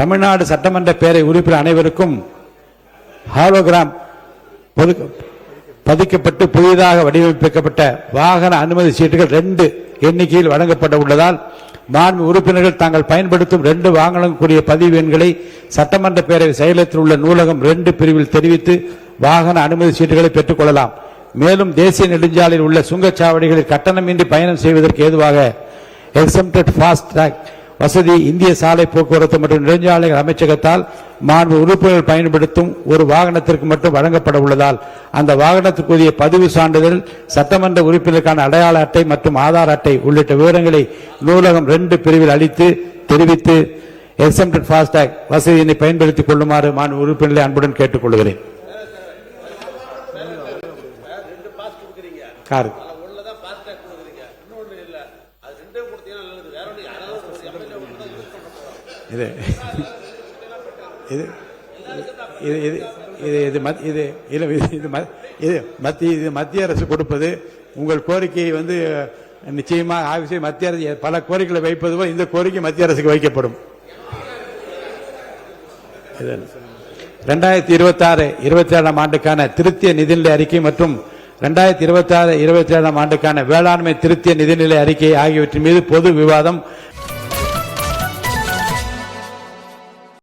தமிழ்நாடு சட்டமன்ற பேரவை உறுப்பினர் அனைவருக்கும் ஹாலோகிராம் பதிக்கப்பட்டு புதிதாக வடிவமைக்கப்பட்ட வாகன அனுமதி சீட்டுகள் 2 எண்ணிக்கையில் வழங்கப்பட உள்ளதால் மாண்பு உறுப்பினர்கள் தாங்கள் பயன்படுத்தும் 2 வாகனங்களுக்குரிய பதிவு எண்களை சட்டமன்ற பேரவை செயலகத்தில் உள்ள நூலகம் 2 பிரிவில் தெரிவித்து வாகன அனுமதி சீட்டுகளை பெற்றுக் கொள்ளலாம். மேலும் தேசிய நெடுஞ்சாலையில் உள்ள சுங்கச்சாவடிகளில் கட்டணமின்றி பயணம் செய்வதற்கு ஏதுவாக எக்ஸம்ப்டட் ஃபாஸ்ட் ட்ராக் வசதி இந்திய சாலை போக்குவரத்து மற்றும் நெடுஞ்சாலைகள் அமைச்சகத்தால் மாண்பு உறுப்பினர்கள் பயன்படுத்தும் ஒரு வாகனத்திற்கு மட்டும் வழங்கப்பட உள்ளதால் அந்த வாகனத்திற்குரிய பதிவு சான்றிதழ், சட்டமன்ற உறுப்பினருக்கான அடையாள அட்டை மற்றும் ஆதார் அட்டை உள்ளிட்ட விவரங்களை நூலகம் 2 பிரிவில் அளித்து தெரிவித்து எக்ஸம்ப்டட் ஃபாஸ்ட் ட்ராக் வசதியினை பயன்படுத்திக் கொள்ளுமாறு மாண்பு உறுப்பினர்களை அன்புடன் கேட்டுக் கொள்கிறேன். மத்திய அரசு கொடுப்பது. உங்கள் கோரிக்கையை நிச்சயமாக மத்திய அரசு பல கோரிக்கைகளை வைப்பது போல் இந்த கோரிக்கை மத்திய அரசுக்கு வைக்கப்படும். 2026-27 ஆண்டுக்கான திருத்திய நிதிநிலை அறிக்கை மற்றும் 2026-27 ஆண்டுக்கான வேளாண்மை திருத்திய நிதிநிலை அறிக்கை ஆகியவற்றின் மீது பொது விவாதம்